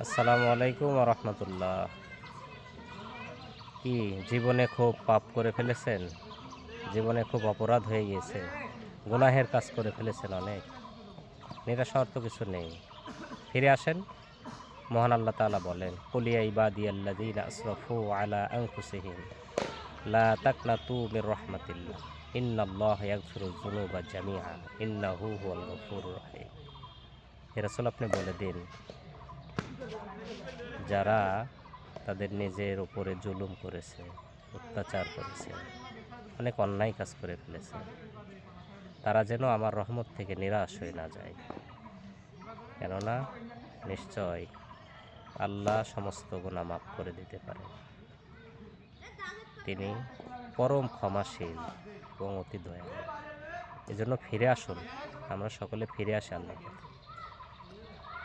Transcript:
আসসালামু আলাইকুম ওয়া রাহমাতুল্লাহ। কি জীবনে খুব পাপ করে ফেলেছেন? জীবনে খুব অপরাধ হয়ে গিয়েছে? গুনাহের কাজ করে ফেলেছেন অনেক? নিরাশ হওয়ার তো কিছু নেই। ফিরে আসেন। মহান আল্লাহ তাআলা বলেন, কুল ইয়া ইবাদিয়াল্লাযীনা আসরাফু আলা আনফুসিহিম লা তাকনাতু মির রাহমাতিল্লাহ ইন্নাল্লাহা ইয়াগফিরুয যুনুবা জামিআ ইন্নাহু হুয়াল গফুরুর রহিম। হে রাসূল, আপনি বলে দিন, যারা তাদের নিজের উপরে জুলুম করেছে, অত্যাচার করেছে, অনেক অন্যায় কাজ করে ফেলেছে, তারা যেন আমার রহমত থেকে নিরাশ হয়ে না যায়। কেননা নিশ্চয় আল্লাহ সমস্ত গুনাহ মাফ করে দিতে পারেন। তিনি পরম ক্ষমাশীল এবং অতি দয়ালু। এজন্য ফিরে আসুন, আমরা সকলে ফিরে আসি আল্লাহর পথে।